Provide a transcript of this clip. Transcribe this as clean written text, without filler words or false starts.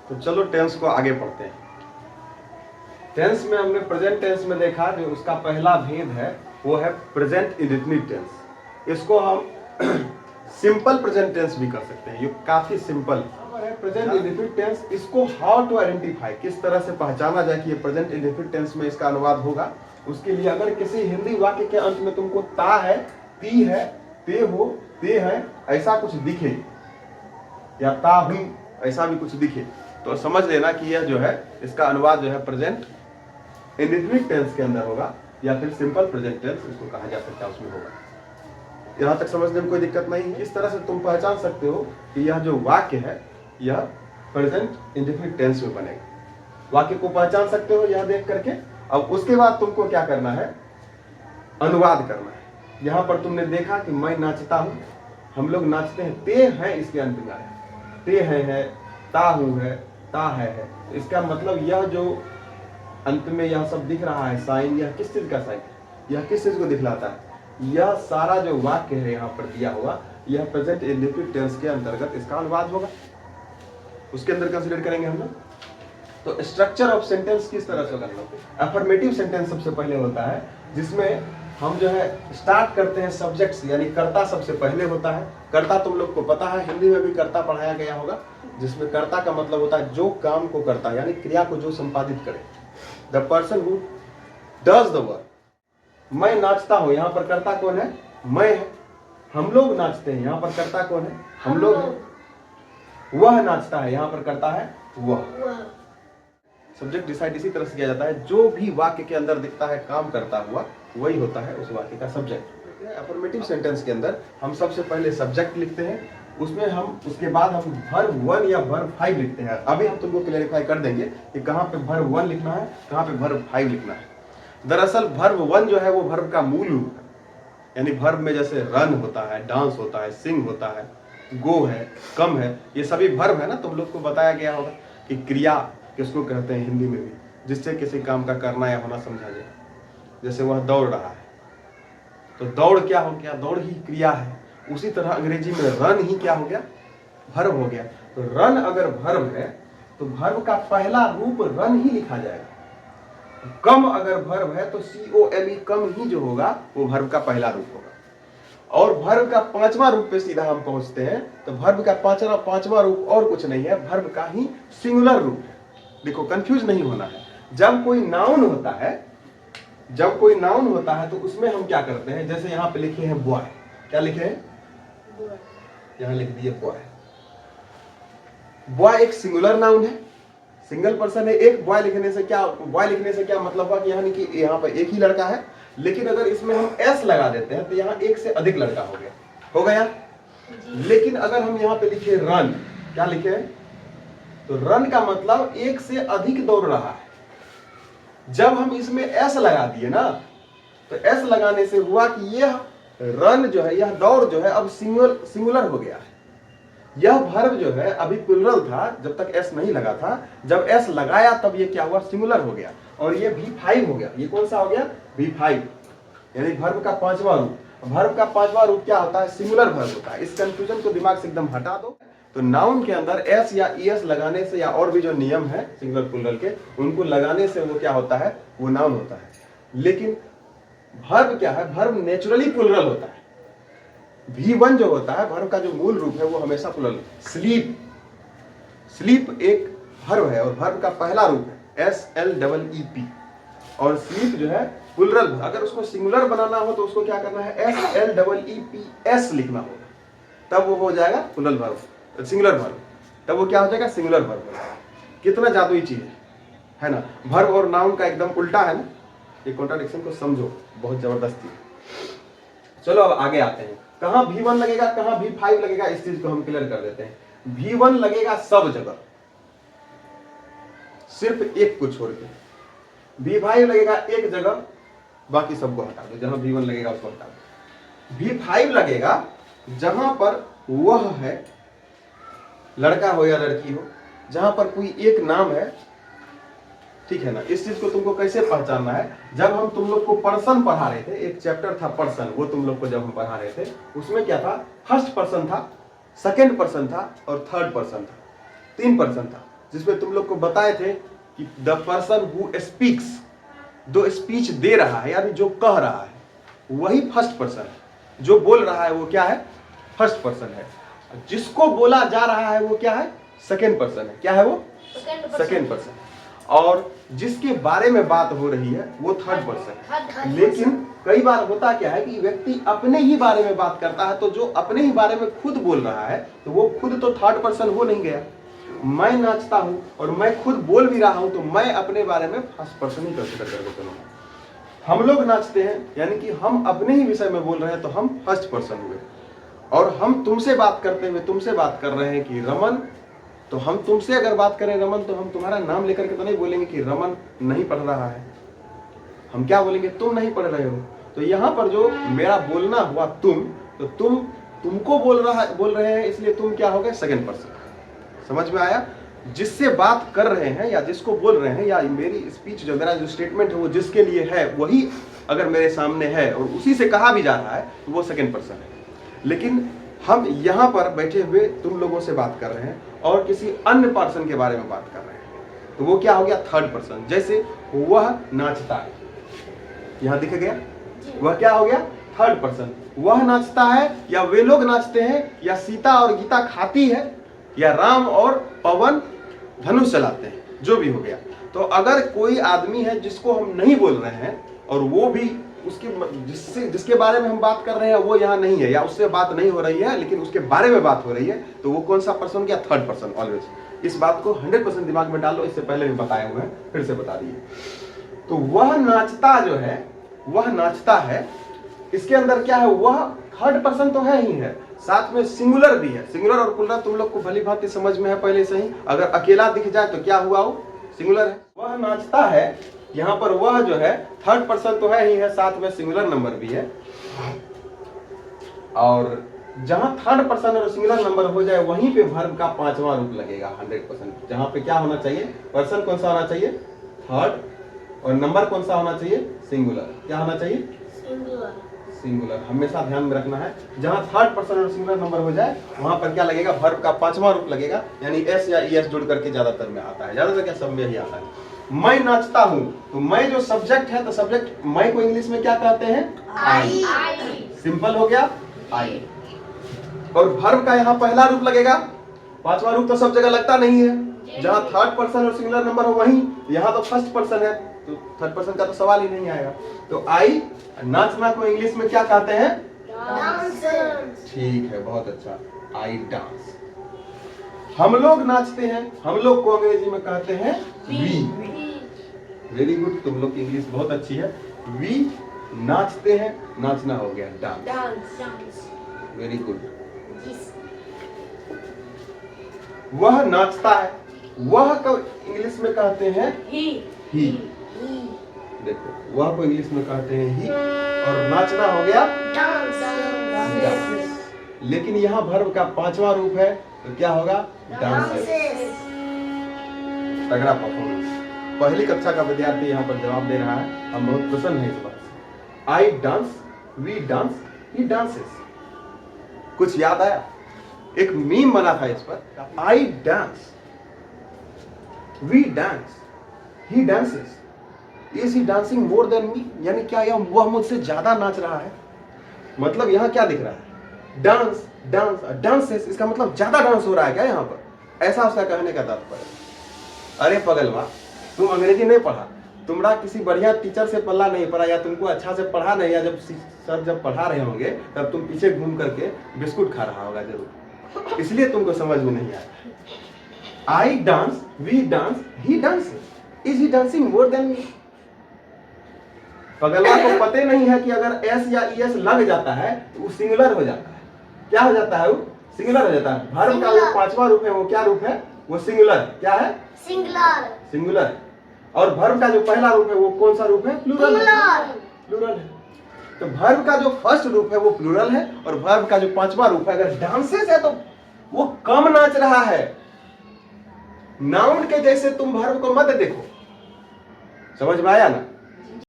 तो चलो टेंस को आगे पढ़ते हैं। टेंस में हमने प्रेजेंट टेंस में देखा जो उसका पहला भेद है वो है प्रेजेंट इंडेफिनिट टेंस। इसको हम सिंपल प्रेजेंट टेंस भी कर सकते हैं, ये काफी सिंपल है। प्रेजेंट इंडेफिनिट टेंस, इसको हाउ टू आइडेंटिफाई, किस तरह से पहचाना जाए कि ये प्रेजेंट इंडेफिनिट टेंस में इसका अनुवाद होगा। उसके लिए अगर किसी हिंदी वाक्य के अंत में तुमको ता है, ती है, ते हो, ते है ऐसा कुछ दिखे या ता हूं ऐसा भी कुछ दिखे तो समझ लेना कि यह जो है इसका अनुवाद जो है प्रेजेंट इंडेफिनिट टेंस के अंदर होगा या फिर सिंपल प्रेजेंट टेंस इसको कहा जा सकता है, उसमें होगा। यहां तक समझने में कोई दिक्कत नहीं है। इस तरह से तुम पहचान सकते हो कि यह जो वाक्य है यह प्रेजेंट इंडेफिनिट टेंस में बनेगा। वाक्य को पहचान सकते हो यह देख करके। अब उसके बाद तुमको क्या करना है, अनुवाद करना है। यहां पर तुमने देखा कि मैं नाचता हूं, हम लोग नाचते हैं, ते हैं इसके अंत में आया, ते है, ता हूं है, ता है। इसका मतलब यह जो अंत में यह सब दिख रहा है साइन, यह किस चीज का साइन, यह किस चीज को दिखलाता है, यह सारा जो वाक्य है यहाँ पर दिया हुआ यह प्रेजेंट इंडेफिनिट टेंस के अंतर्गत इसका अनुवाद होगा। उसके अंदर कंसीडर करेंगे हम लोग। तो स्ट्रक्चर ऑफ सेंटेंस किस तरह से करना है। अफर्मेटिव सेंटेंस सबसे पहले होता है जिसमें हम जो है स्टार्ट करते हैं सब्जेक्ट से, यानी कर्ता सबसे पहले होता है। कर्ता तुम लोग को पता है, हिंदी में भी कर्ता पढ़ाया गया होगा, जिसमें कर्ता का मतलब होता है जो काम को करता है, यानी क्रिया को जो संपादित करे, the person who does the work. मैं नाचता हूं, यहाँ पर कर्ता कौन है, मैं है। हम लोग नाचते हैं, यहाँ पर कर्ता कौन है, हम लोग हैं। वह नाचता है, यहाँ पर कर्ता है वह। सब्जेक्ट डिसाइड इसी तरह से किया जाता है, जो भी वाक्य के अंदर दिखता है काम करता हुआ वही होता है उस वाक्य का सब्जेक्ट। अफर्मेटिव सेंटेंस के अंदर हम सबसे पहले सब्जेक्ट लिखते हैं, उसमें हम उसके बाद हम वर्ब 1 या वर्ब 5 लिखते हैं। अभी हम तुमको क्लैरिफाई कर देंगे कि कहाँ पे वर्ब 1 लिखना है, कहाँ पे वर्ब 5 लिखना है। दरअसल वर्ब 1 जो है वो वर्ब का मूल रूप है, यानी वर्ब में जैसे रन होता है, डांस होता है, सिंग होता है, गो है, कम है, ये सभी वर्ब है ना। तुम लोग को बताया गया होगा कि क्रिया किसको कहते हैं हिंदी में भी, जिससे किसी काम का करना या होना समझा जाए। जैसे वह दौड़ रहा है तो दौड़ क्या हो गया, दौड़ ही क्रिया है। उसी तरह अंग्रेजी में रन ही क्या हो गया, वर्ब हो गया। तो रन अगर वर्ब है तो वर्ब का पहला रूप रन ही लिखा जाएगा। कम अगर वर्ब है तो COME कम ही जो होगा वो वर्ब का पहला रूप होगा। और वर्ब का पांचवा रूप पे सीधा हम पहुंचते हैं तो वर्ब का पांचवा रूप और कुछ नहीं है, वर्ब का ही सिंगुलर रूप है। देखो कंफ्यूज नहीं होना है। जब कोई नाउन होता है, जब कोई नाउन होता है तो उसमें हम क्या करते हैं, जैसे यहाँ पे लिखे हैं बॉय, क्या लिखे हैं, यहाँ लिख दिए बॉय। बॉय एक सिंगुलर नाउन है, सिंगल पर्सन है। एक बॉय लिखने से क्या, बॉय लिखने से क्या मतलब हुआ कि यानी कि यहाँ पर एक ही लड़का है। लेकिन अगर इसमें हम एस लगा देते हैं तो यहाँ एक से अधिक लड़का हो गया। लेकिन अगर हम यहाँ पे लिखे रन, क्या लिखे हैं, तो रन का मतलब एक से अधिक दौड़ रहा है। जब हम इसमें एस लगा दिए ना तो एस लगाने से हुआ कि यह रन जो है, यह दौड़ जो है अब सिंगुलर हो गया है। यह वर्ब जो है अभी प्लुरल था जब तक एस नहीं लगा था, जब एस लगाया तब ये क्या हुआ, सिंगुलर हो गया और ये V5 हो गया। ये कौन सा हो गया, V5, यानी वर्ब का पांचवा रूप। वर्ब का पांचवा रूप क्या होता है, सिंगुलर वर्ब होता है। इस कंफ्यूजन को दिमाग से एकदम हटा दो। तो नाउन के अंदर एस या ईएस लगाने से या और भी जो नियम है सिंगुलर प्लुरल के, उनको लगाने से वो क्या होता है, वो नाउन होता है। लेकिन वर्ब क्या है, वर्ब नेचुरली प्लुरल होता है। V1 जो होता है वर्ब का जो मूल रूप है वो हमेशा प्लुरल। स्लीप, स्लीप एक वर्ब है और वर्ब का पहला रूप है SLEEP। और स्लीप जो है प्लुरल, अगर उसको सिंगुलर बनाना हो तो उसको क्या करना है, SLEEPS लिखना होगा, तब वो हो जाएगा प्लुरल वर्ब, सिंगुलर वर्ब। तब वो क्या हो जाएगा, सिंगुलर वर्ब। कितना जादुई चीज है ना। वर्ब और नाउन का एकदम उल्टा है ना। ये कॉन्ट्राडिक्शन को समझो, बहुत जबरदस्ती है। चलो अब आगे आते हैं, कहां V1 लगेगा, कहां V5 लगेगा, इस चीज को हम क्लियर कर देते हैं। V1 लगेगा सब जगह, सिर्फ एक को छोड़ के। V5 लगेगा एक जगह, बाकी सबको हटा दो, जहां V1 लगेगा उसको हटा दो। V5 लगेगा जहां पर वह है, लड़का हो या लड़की हो, जहां पर कोई एक नाम है, ठीक है ना। इस चीज को तुमको कैसे पहचानना है, जब हम तुम लोग को पर्सन पढ़ा रहे थे, एक चैप्टर था पर्सन, वो तुम लोग को जब हम पढ़ा रहे थे उसमें क्या था, फर्स्ट पर्सन था, सेकंड पर्सन था और थर्ड पर्सन था, 3 पर्सन था। जिसमें तुम लोग को बताए थे कि द पर्सन हु स्पीक्स, जो स्पीच दे रहा है यानी जो कह रहा है वही फर्स्ट पर्सन है। जो बोल रहा है वो क्या है? फर्स्ट पर्सन है। जिसको बोला जा रहा है वो क्या है? सेकेंड पर्सन है। क्या है वो? Second person. और जिसके बारे में बात हो रही है वो थर्ड पर्सन है। लेकिन कई बार होता क्या है कि व्यक्ति अपने ही बारे में बात करता है, तो जो अपने ही बारे में खुद बोल रहा है तो वो खुद तो थर्ड पर्सन हो नहीं गया। मैं नाचता हूं और मैं खुद बोल भी रहा हूं तो मैं अपने बारे में फर्स्ट पर्सन ही कंसीडर करके चलूंगा। हम लोग नाचते हैं यानी कि हम अपने ही विषय में बोल रहे हैं तो हम फर्स्ट पर्सन हुए। और हम तुमसे बात करते हुए तुमसे बात कर रहे हैं कि रमन, तो हम तुमसे अगर बात करें रमन तो हम तुम्हारा नाम लेकर के तो नहीं बोलेंगे कि रमन नहीं पढ़ रहा है। हम क्या बोलेंगे? तुम नहीं पढ़ रहे हो। तो यहाँ पर जो मेरा बोलना हुआ तुम, तो तुमको बोल रहे हैं, इसलिए तुम क्या हो गए? Second person. समझ में आया? जिससे बात कर रहे हैं या जिसको बोल रहे हैं या मेरी स्पीच जो मेरा जो स्टेटमेंट है वो जिसके लिए है वही अगर मेरे सामने है और उसी से कहा भी जा रहा है तो वो सेकंड पर्सन है। लेकिन हम यहाँ पर बैठे हुए तुम लोगों से बात कर रहे हैं और किसी अन्य पर्सन के बारे में बात कर रहे हैं तो वो क्या हो गया? Third person. जैसे वह नाचता है, यहाँ दिख गया, वह क्या हो गया? Third person. वह नाचता है या वे लोग नाचते हैं या सीता और गीता खाती है या राम और पवन धनुष चलाते हैं, जो भी हो गया। तो अगर कोई आदमी है जिसको हम नहीं बोल रहे हैं और वो भी जिसके बारे में हम बात कर रहे हैं वो यहाँ नहीं है या उससे बात नहीं हो रही है लेकिन उसके बारे में बात हो रही है, तो वो कौन सा पर्सन? क्या? Third person always. इस बात को 100% दिमाग में डालो, इससे पहले भी बताए हुए हैं, फिर से बता दिए। तो वह नाचता जो है, वह नाचता है, इसके अंदर क्या है? वह थर्ड पर्सन तो है ही है, साथ में सिंगुलर भी है। सिंगुलर और प्लुरल तुम लोग को भली भांति समझ में है पहले से ही। अगर अकेला दिख जाए तो क्या हुआ? वो सिंगुलर है। वह नाचता है, यहाँ पर वह जो है थर्ड पर्सन तो है ही है, साथ में सिंगुलर नंबर भी है। और जहां थर्ड पर्सन और सिंगुलर नंबर हो जाए वहीं पे वर्ब का पांचवा रूप लगेगा 100%। जहां पे क्या होना चाहिए? पर्सन कौन सा होना चाहिए? थर्ड। और नंबर कौन सा होना चाहिए? सिंगुलर। क्या होना चाहिए? सिंगुलर। हमेशा ध्यान में रखना है, जहां थर्ड पर्सन और सिंगुलर नंबर हो जाए वहां पर क्या लगेगा? वर्ब का पांचवा रूप लगेगा, यानी एस या ईएस जुड़ करके ज्यादातर में आता है। ज्यादातर क्या? सब में ही आता है। मैं नाचता हूं, तो मैं जो सब्जेक्ट है, तो सब्जेक्ट मैं को इंग्लिश में क्या कहते हैं? आई। सिंपल हो गया, आई। और वर्ब का यहाँ पहला रूप लगेगा, पांचवा रूप तो सब जगह लगता नहीं है। जहां थर्ड पर्सन और सिंगुलर नंबर हो वहीं, यहाँ तो फर्स्ट पर्सन है तो थर्ड पर्सन का तो सवाल ही नहीं आएगा। तो आई, नाचना को इंग्लिश में क्या कहते हैं? ठीक है, बहुत अच्छा। I dance. हम लोग नाचते हैं, हम लोग को अंग्रेजी में कहते हैं वी। वेरी गुड, तुम लोग की इंग्लिश बहुत अच्छी है। वी नाचते हैं, नाचना हो गया डांस। Very good. वह नाचता है, वह को इंग्लिश में कहते हैं ही। देखो, वह को इंग्लिश में कहते हैं ही और नाचना हो गया डांस। लेकिन यहाँ वर्ब का पांचवा रूप है तो क्या होगा? डांसेस। तगड़ा परफॉर्मेंस। पहली कक्षा का विद्यार्थी यहाँ पर जवाब दे रहा है, हम बहुत प्रसन्न हैं इस बात से। I dance, we dance, he dances. कुछ याद आया? एक मीम बना था इस पर, I dance, we dance, he dances, is he dancing more than me? यानी क्या वह मुझसे ज्यादा नाच रहा है? मतलब यहाँ क्या दिख रहा है? डांस, डांस, डांसेस, इसका मतलब ज्यादा डांस हो रहा है क्या यहाँ पर? ऐसा उसका कहने का तात्पर्य। अरे पगलवा, तुम अंग्रेजी नहीं पढ़ा, तुम्हारा किसी बढ़िया टीचर से पल्ला नहीं पड़ा या तुमको अच्छा से पढ़ा नहीं, या जब सर जब पढ़ा रहे होंगे तब तुम पीछे घूम करके बिस्कुट खा रहा होगा जरूर, इसलिए तुमको समझ में नहीं आया। I dance, we dance, he dances, is he dancing more than me? पगलवा को पता नहीं है कि अगर एस या ईएस लग जाता है तो वो सिंगुलर हो जाता है। क्या हो जाता है? वो सिंगुलर हो जाता है। वर्ब का वो पांचवा रूप है, वो क्या रूप है? वो सिंगुलर। क्या है? सिंगुलर। सिंगुलर। और वर्ब का जो पहला रूप है वो कौन सा रूप है? प्लूरल। प्लूरल है। तो वर्ब का जो फर्स्ट रूप है वो प्लूरल है और वर्ब का जो पांचवा रूप है अगर डांसेस है तो वो कम नाच रहा है। नाउन के जैसे तुम वर्ब को मत देखो। समझ में आया ना?